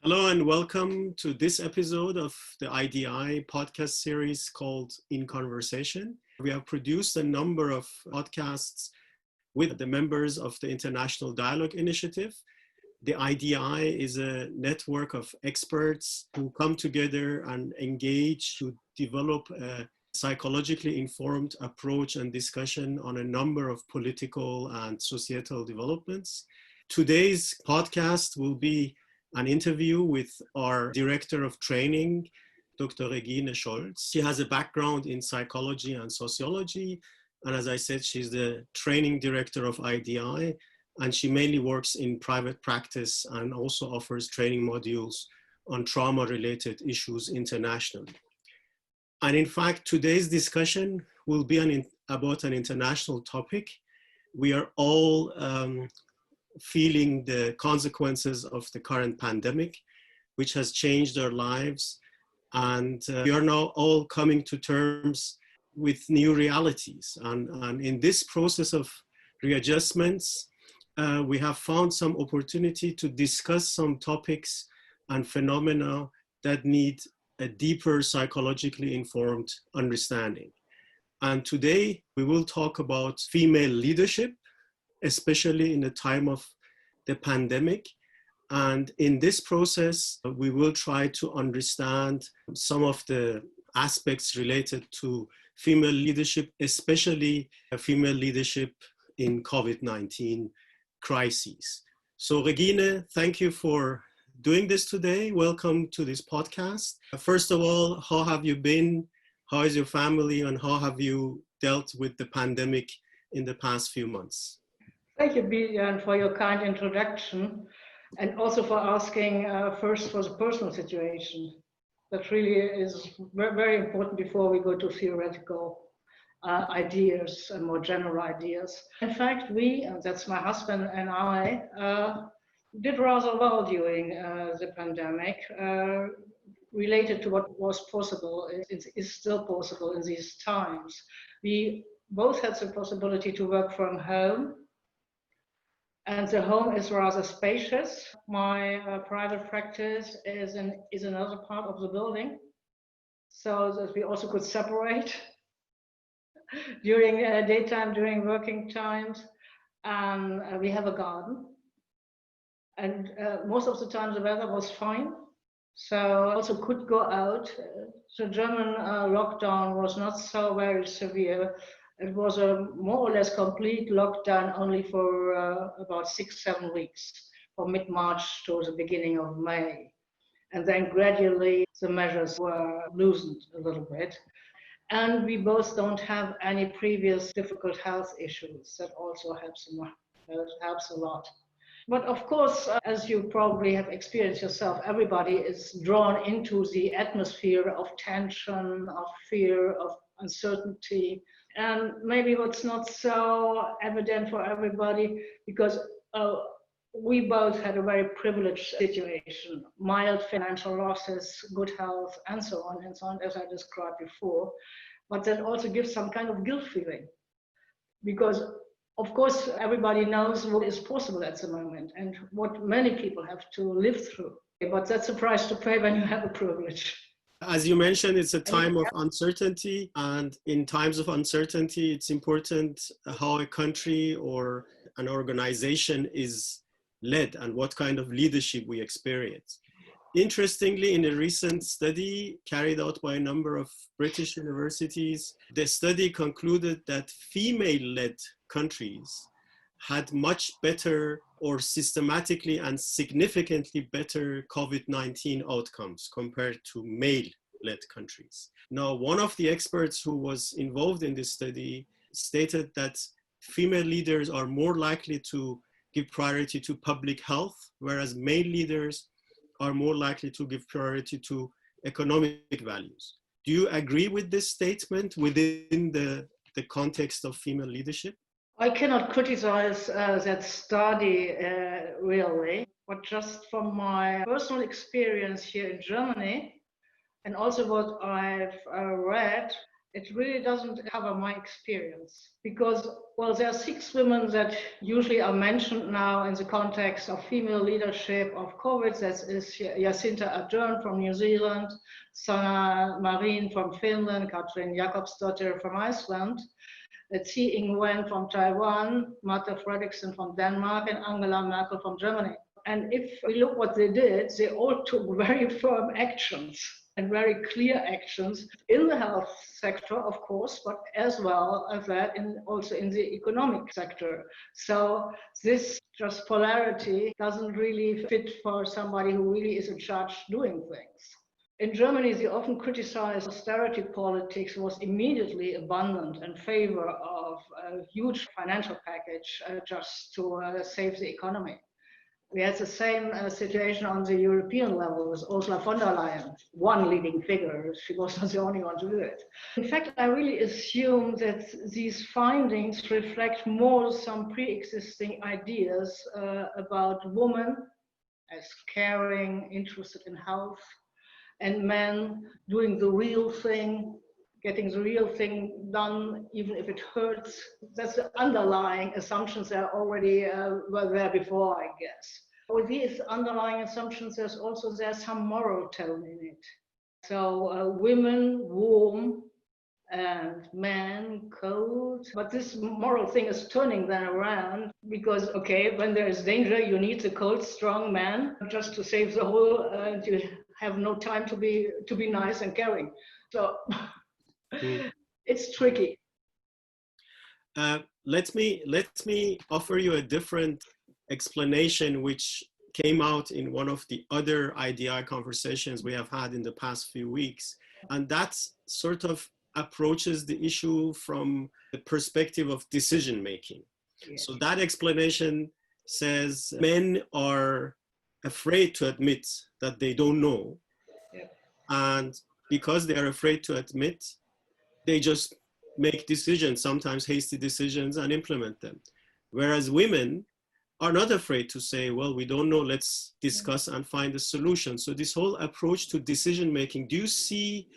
Hello and welcome to this episode of the IDI podcast series called In Conversation. We have produced a number of podcasts with the members of the International Dialogue Initiative. The IDI is a network of experts who come together and engage to develop a psychologically informed approach and discussion on a number of political and societal developments. Today's podcast will be an interview with our Director of Training, Dr. Regine Scholz. She has a background in psychology and sociology, and as I said, she's the Training Director of IDI, and she mainly works in private practice and also offers training modules on trauma-related issues internationally. And in fact, today's discussion will be about an international topic. We are all feeling the consequences of the current pandemic, which has changed our lives. And we are now all coming to terms with new realities. And in this process of readjustments, we have found some opportunity to discuss some topics and phenomena that need a deeper psychologically informed understanding. And today we will talk about female leadership, especially in the time of the pandemic. And in this process, we will try to understand some of the aspects related to female leadership, especially female leadership in COVID-19 crises. So Regine, thank you for doing this today. Welcome to this podcast. First of all, how have you been? How is your family? And how have you dealt with the pandemic in the past few months? Thank you, Bijan, for your kind introduction and also for asking first for the personal situation. That really is very, very important before we go to theoretical ideas and more general ideas. In fact, that's my husband and I, did rather well during the pandemic, related to what was possible, is still possible in these times. We both had the possibility to work from home. And the home is rather spacious. My private practice is another part of the building, so that we also could separate during daytime, during working times. And we have a garden. And most of the time the weather was fine, so I also could go out. The German lockdown was not so very severe. It was a more or less complete lockdown only for about 6-7 weeks, from mid-March to the beginning of May. And then gradually the measures were loosened a little bit. And we both don't have any previous difficult health issues. That also helps a lot. But of course, as you probably have experienced yourself, everybody is drawn into the atmosphere of tension, of fear, of uncertainty. And maybe what's not so evident for everybody, because we both had a very privileged situation, mild financial losses, good health, and so on, as I described before. But that also gives some kind of guilt feeling, because of course everybody knows what is possible at the moment and what many people have to live through. But that's a price to pay when you have a privilege. As you mentioned, it's a time of uncertainty, and in times of uncertainty, it's important how a country or an organization is led and what kind of leadership we experience. Interestingly, in a recent study carried out by a number of British universities, the study concluded that female-led countries had much better or systematically and significantly better COVID-19 outcomes compared to male-led countries. Now, one of the experts who was involved in this study stated that female leaders are more likely to give priority to public health, whereas male leaders are more likely to give priority to economic values. Do you agree with this statement within the context of female leadership? I cannot criticize that study really, but just from my personal experience here in Germany, and also what I've read, It really doesn't cover my experience because, well, there are 6 women that usually are mentioned now in the context of female leadership of COVID. That is Jacinta Ardern from New Zealand, Sanna Marin from Finland, Katrin Jakobsdottir from Iceland, Tsai Ing-wen from Taiwan, Mette Frederiksen from Denmark, and Angela Merkel from Germany. And if we look what they did, they all took very firm actions and very clear actions in the health sector, of course, but as well as that also in the economic sector. So this just polarity doesn't really fit for somebody who really is in charge doing things. In Germany, the often criticized austerity politics was immediately abundant in favor of a huge financial package just to save the economy. We had the same situation on the European level with Ursula von der Leyen, one leading figure. She was not the only one to do it. In fact, I really assume that these findings reflect more some pre-existing ideas about women as caring, interested in health, and men doing the real thing, getting the real thing done, even if it hurts. That's the underlying assumptions that already were there before, I guess. With these underlying assumptions, there's some moral tone in it. So women warm and men cold. But this moral thing is turning then around because, okay, when there is danger, you need the cold, strong man just to save the whole, and you have no time to be nice and caring. So it's tricky. Let me offer you a different explanation, which came out in one of the other IDI conversations we have had in the past few weeks. And that sort of approaches the issue from the perspective of decision making. Yes. So that explanation says men are afraid to admit that they don't know. Yep. And because they are afraid to admit, they just make decisions, sometimes hasty decisions, and implement them. Whereas women are not afraid to say, well, we don't know, let's discuss and find a solution. So this whole approach to decision making, do you see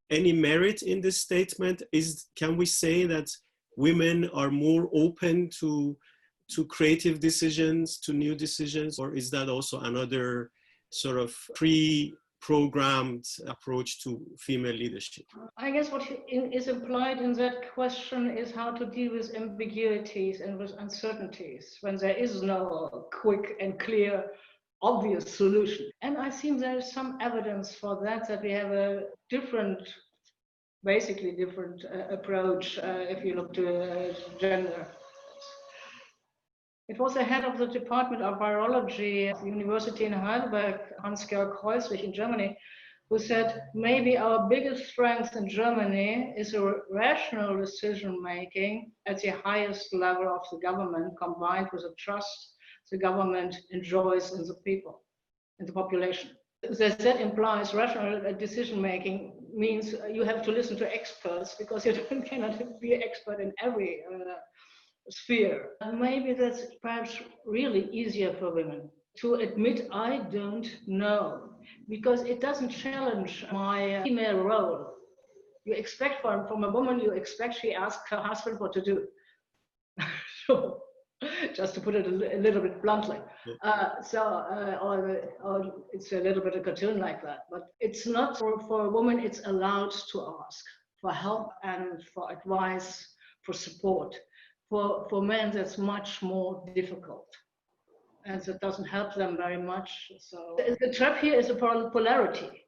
any merit in this statement? Can we say that women are more open to creative decisions, to new decisions, or is that also another sort of pre-programmed approach to female leadership? I guess what is implied in that question is how to deal with ambiguities and with uncertainties when there is no quick and clear, obvious solution. And I think there is some evidence for that we have a basically different approach if you look to gender. It was the head of the Department of Virology at the University in Heidelberg, Hans-Georg Kreuzwig in Germany, who said, maybe our biggest strength in Germany is a rational decision-making at the highest level of the government, combined with the trust the government enjoys in the people, in the population. That implies rational decision-making means you have to listen to experts because you cannot be an expert in every sphere. And maybe that's perhaps really easier for women to admit I don't know, because it doesn't challenge my female role. You expect from a woman, you expect she asks her husband what to do. So, just to put it a little bit bluntly. Or it's a little bit of a cartoon like that, but it's not for a woman, it's allowed to ask for help and for advice, for support. For men, that's much more difficult. And that doesn't help them very much. So the trap here is a polarity.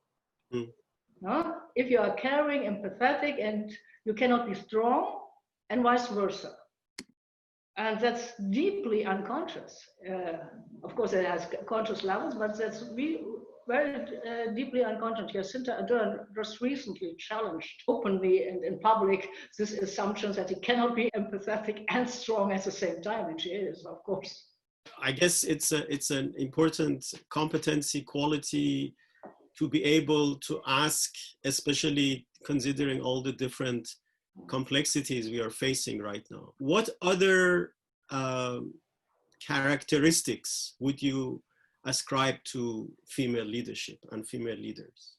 No? If you are caring, empathetic, and you cannot be strong, and vice versa. And that's deeply unconscious. Of course, it has conscious levels, but that's very deeply unconscious. Jacinta Ardern just recently challenged openly and in public this assumption that he cannot be empathetic and strong at the same time, and she is, of course. I guess it's an important competency quality to be able to ask, especially considering all the different complexities we are facing right now. What other characteristics would you ascribe to female leadership and female leaders?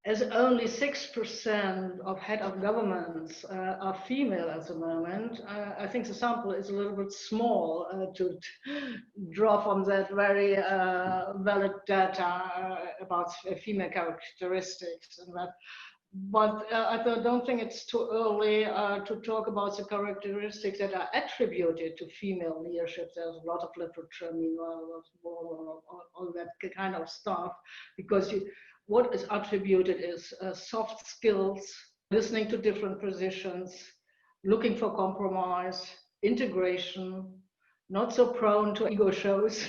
as only 6% of head of governments are female at the moment, I think the sample is a little bit small to draw from that very valid data about female characteristics and that. But I don't think it's too early to talk about the characteristics that are attributed to female leadership. There's a lot of literature, meanwhile, all that kind of stuff, because what is attributed is soft skills, listening to different positions, looking for compromise, integration, not so prone to ego shows,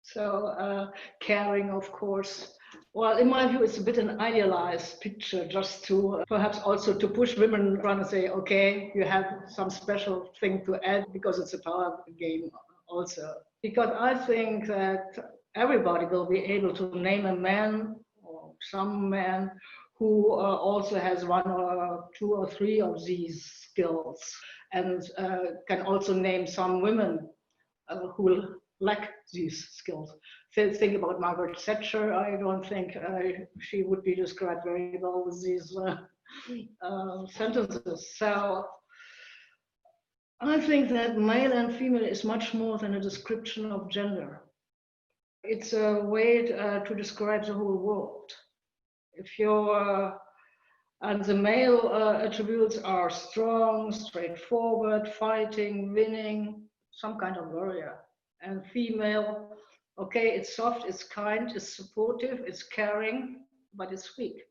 so caring, of course. Well, in my view, it's a bit an idealized picture, just to perhaps also to push women around and say, okay, you have some special thing to add because it's a power game also. Because I think that everybody will be able to name a man or some man who also has one or two or three of these skills, and can also name some women who lack these skills. Think about Margaret Thatcher. I don't think she would be described very well with these sentences. So I think that male and female is much more than a description of gender. It's a way to describe the whole world. If you're and the male attributes are strong, straightforward, fighting, winning, some kind of warrior. And female, okay, it's soft, it's kind, it's supportive, it's caring, but it's weak.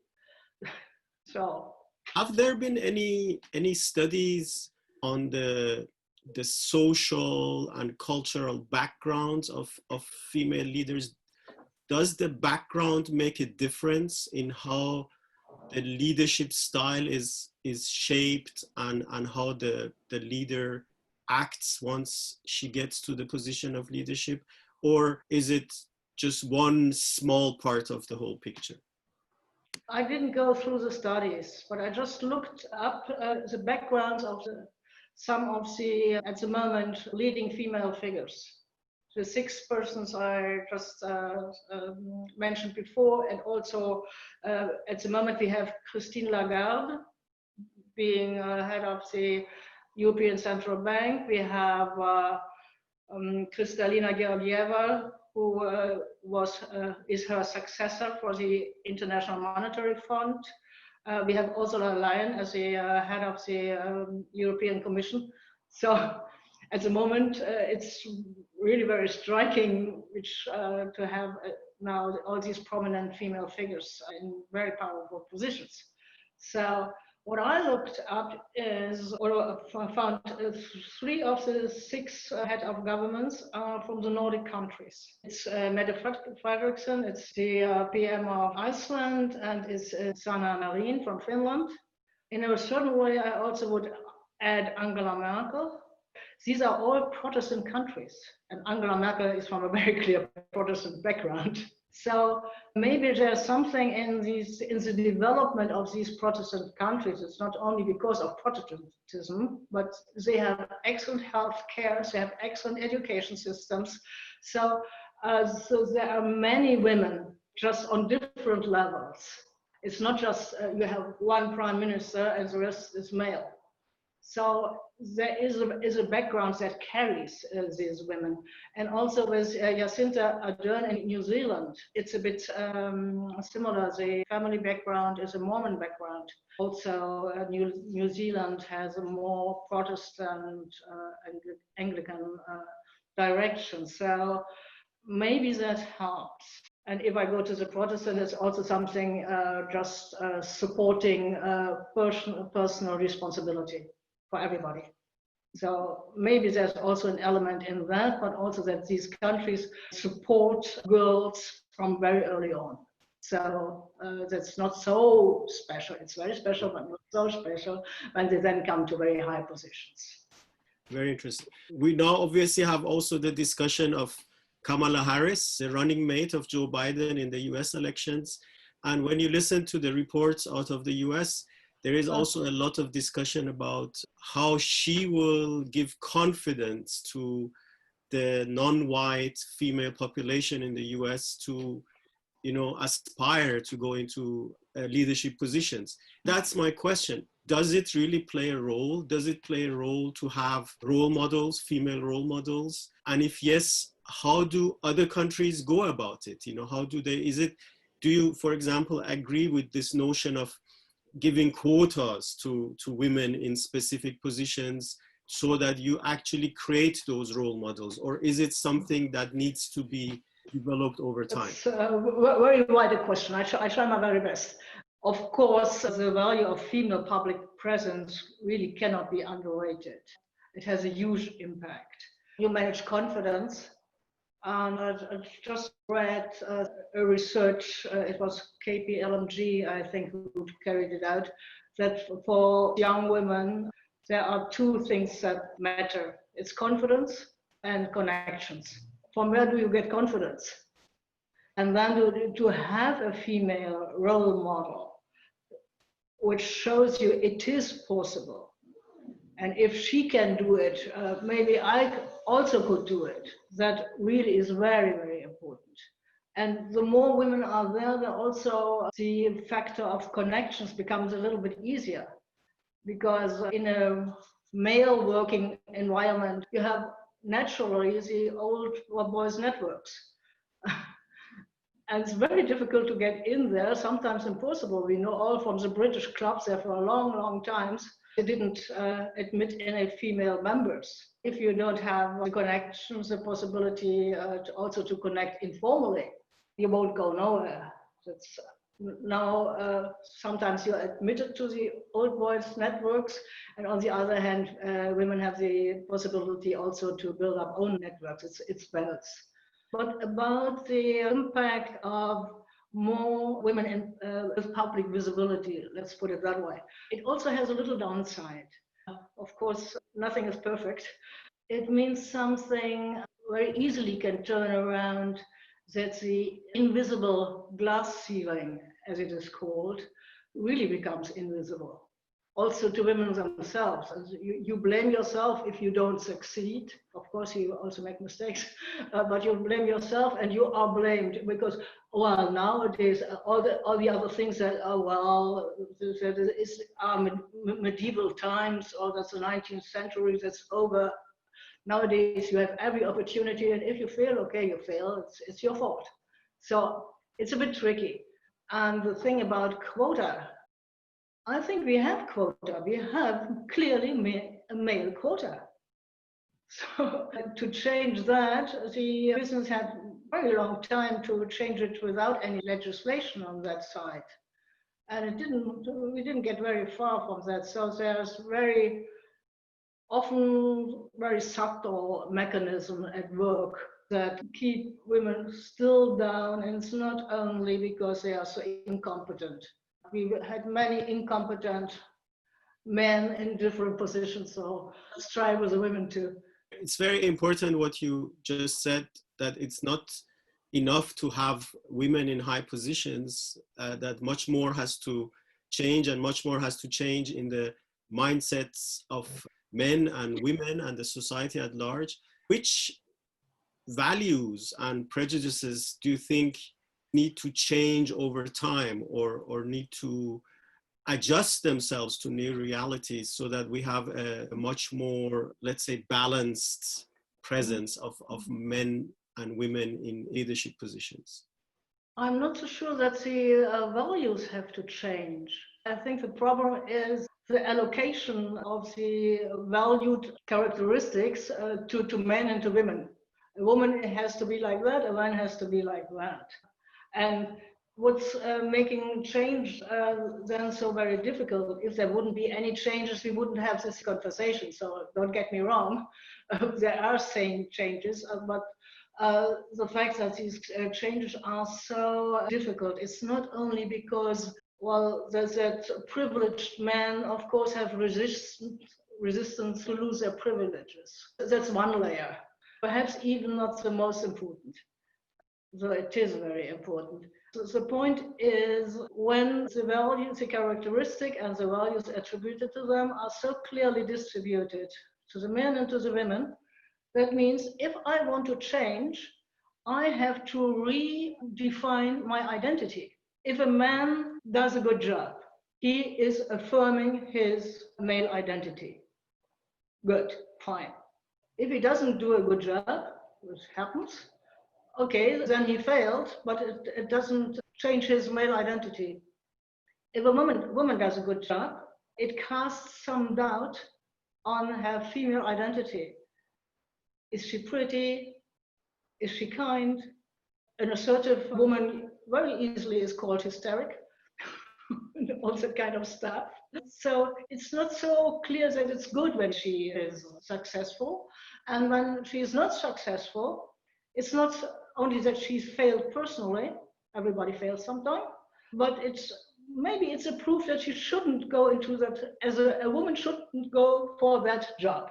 So, have there been any studies on the social and cultural backgrounds of female leaders? Does the background make a difference in how the leadership style is shaped and how the leader acts once she gets to the position of leadership? Or is it just one small part of the whole picture? I didn't go through the studies, but I just looked up the backgrounds of some of the, at the moment, leading female figures. The 6 persons I just mentioned before, and also at the moment we have Christine Lagarde being head of the European Central Bank. We have Kristalina Georgieva, who is her successor for the International Monetary Fund. We have Ursula Leyen as the head of the European Commission. So at the moment, it's really very striking to have now all these prominent female figures in very powerful positions. So what I looked up is, or found 3 of the 6 head of governments are from the Nordic countries. It's Mette Frederiksen, it's the PM of Iceland, and it's Sanna Marin from Finland. In a certain way, I also would add Angela Merkel. These are all Protestant countries, and Angela Merkel is from a very clear Protestant background. So maybe there's something in the development of these Protestant countries. It's not only because of Protestantism, but they have excellent health care, they have excellent education systems. So there are many women just on different levels. It's not just you have one prime minister and the rest is male. So there is a background that carries these women. And also with Jacinda Ardern in New Zealand, it's a bit similar. The family background is a Mormon background. Also, New Zealand has a more Protestant and Anglican direction. So maybe that helps. And if I go to the Protestant, it's also something just supporting personal responsibility for everybody. So maybe there's also an element in that, but also that these countries support girls from very early on. So that's not so special. It's very special, but not so special when they then come to very high positions. Very interesting. We now obviously have also the discussion of Kamala Harris, the running mate of Joe Biden in the US elections. And when you listen to the reports out of the US, there is also a lot of discussion about how she will give confidence to the non-white female population in the US to, aspire to go into leadership positions. That's my question. Does it really play a role? Does it play a role to have role models, female role models? And if yes, how do other countries go about it? How do they, do you, for example, agree with this notion of giving quotas to women in specific positions so that you actually create those role models? Or is it something that needs to be developed over time? It's a very wide question. I try my very best. Of course, the value of female public presence really cannot be underrated. It has a huge impact. You manage confidence. And I just read a research, it was KPLMG, I think, who carried it out, that for young women, there are two things that matter. It's confidence and connections. From where do you get confidence? And then to have a female role model, which shows you it is possible. And if she can do it, maybe I also could do it. That really is very, very important. And the more women are there, also the factor of connections becomes a little bit easier. Because in a male working environment, you have naturally the old boys networks. And it's very difficult to get in there, sometimes impossible. We know all from the British clubs there for a long, long times. They didn't admit any female members. If you don't have the connections, the possibility also to connect informally, you won't go nowhere. That's now sometimes you're admitted to the old boys networks, and on the other hand, women have the possibility also to build up own networks. It's balance. But about the impact of more women with public visibility, let's put it that way. It also has a little downside. Of course, nothing is perfect. It means something very easily can turn around, that the invisible glass ceiling, as it is called, really becomes invisible. Also to women themselves. You blame yourself if you don't succeed. Of course, you also make mistakes, but you blame yourself and you are blamed because, well, nowadays, all the other things that are, well, that medieval times, or that's the 19th century, that's over. Nowadays, you have every opportunity, and if you fail, okay, you fail, it's your fault. So it's a bit tricky. And the thing about quota, I think we have quota. We have clearly a male quota. So to change that, the business had a very long time to change it without any legislation on that side. And we didn't get very far from that. So there's very often very subtle mechanism at work that keep women still down. And it's not only because they are so incompetent. We had many incompetent men in different positions, so let's try with the women too. It's very important what you just said, that it's not enough to have women in high positions, that much more has to change, and much more has to change in the mindsets of men and women and the society at large. Which values and prejudices do you think need to change over time, or need to adjust themselves to new realities, so that we have a much more, let's say, balanced presence of men and women in leadership positions? I'm not so sure that the values have to change. I think the problem is the allocation of the valued characteristics to men and to women. A woman has to be like that, a man has to be like that. And what's making change then so very difficult? If there wouldn't be any changes, we wouldn't have this conversation. So don't get me wrong, there are same changes, but the fact that these changes are so difficult, it's not only because, well, that privileged men, of course, have resistance to lose their privileges. That's one layer, perhaps even not the most important. So it is very important. So the point is, when the values, the characteristic and the values attributed to them are so clearly distributed to the men and to the women, that means if I want to change, I have to redefine my identity. If a man does a good job. He is affirming his male identity. Good, fine. If he doesn't do a good job, which happens, okay, then he failed, but it doesn't change his male identity. If a woman does a good job, it casts some doubt on her female identity. Is she pretty? Is she kind? An assertive woman very easily is called hysteric, and all that kind of stuff. So it's not so clear that it's good when she is successful. And when she is not successful, it's not only that she's failed personally, everybody fails sometime, but maybe it's a proof that she shouldn't go into that, as a woman shouldn't go for that job.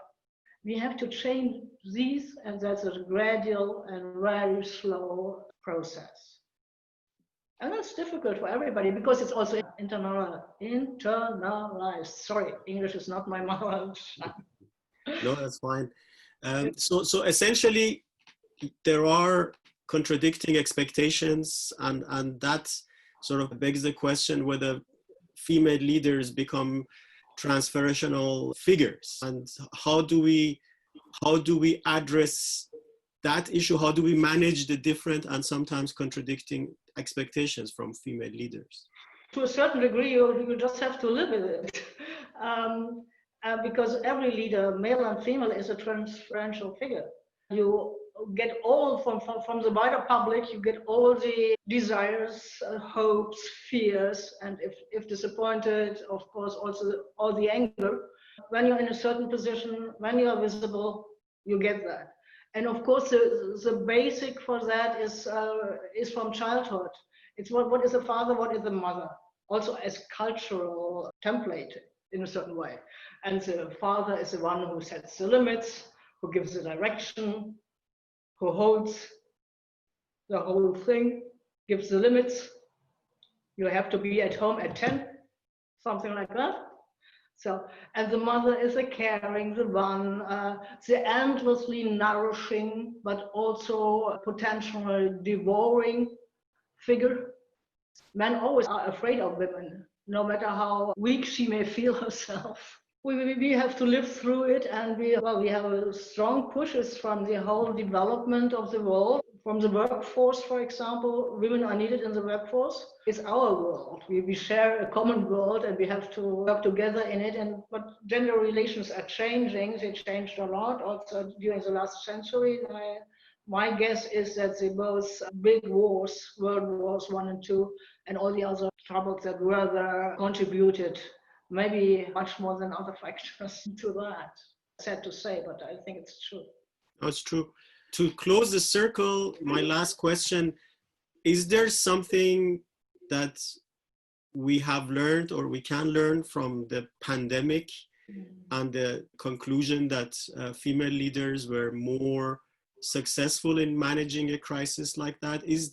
We have to change these, and that's a gradual and very slow process. And that's difficult for everybody because it's also internalized. Sorry, English is not my mother. No, that's fine. So essentially, there are contradicting expectations, and that sort of begs the question whether female leaders become transformational figures, and how do we address that issue? How do we manage the different and sometimes contradicting expectations from female leaders? To a certain degree, you just have to live with it. Because every leader, male and female, is a transferential figure. You get all from the wider public, you get all the desires, hopes, fears, and if disappointed, of course, also all the anger. When you're in a certain position, when you are visible, you get that. And of course, the basic for that is from childhood. It's what is the father, what is the mother, also as cultural template in a certain way. And the father is the one who sets the limits, who gives the direction, who holds the whole thing, gives the limits. You have to be at home at 10, something like that. So, and the mother is the caring, the one, the endlessly nourishing, but also potentially devouring figure. Men always are afraid of women, no matter how weak she may feel herself. We have to live through it, and we have strong pushes from the whole development of the world. From the workforce, for example, women are needed in the workforce. It's our world. We share a common world, and we have to work together in it. But gender relations are changing. They changed a lot also during the last century. My guess is that the both big wars, World Wars I and II, and all the other troubles that were there contributed maybe much more than other factors to that. Sad to say, but I think it's true. That's true. To close the circle, my last question, is there something that we have learned or we can learn from the pandemic and the conclusion that female leaders were more successful in managing a crisis like that? Is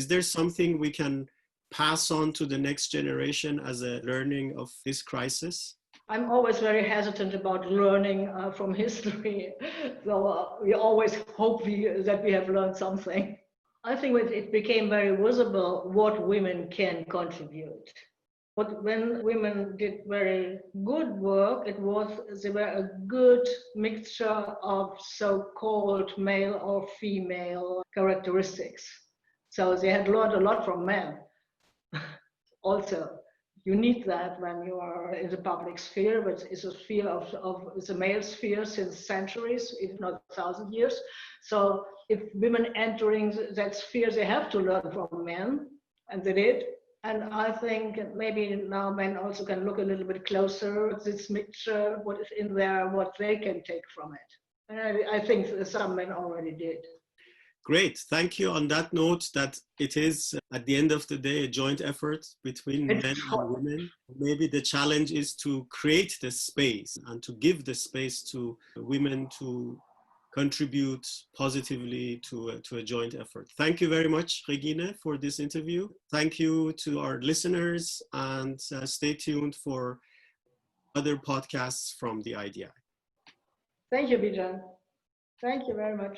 there something we can pass on to the next generation as a learning of this crisis? I'm always very hesitant about learning from history, so we always hope that we have learned something. I think it became very visible what women can contribute. But when women did very good work, they were a good mixture of so-called male or female characteristics. So they had learned a lot from men. Also, you need that when you are in the public sphere, which is a sphere of the male sphere since centuries, if not 1,000 years. So if women entering that sphere, they have to learn from men, and they did. And I think maybe now men also can look a little bit closer at this mixture, what is in there, what they can take from it. And I think some men already did. Great. Thank you. On that note, that it is, at the end of the day, a joint effort between men and women. Maybe the challenge is to create the space and to give the space to women to contribute positively to a joint effort. Thank you very much, Regine, for this interview. Thank you to our listeners, and stay tuned for other podcasts from the IDI. Thank you, Bijan. Thank you very much.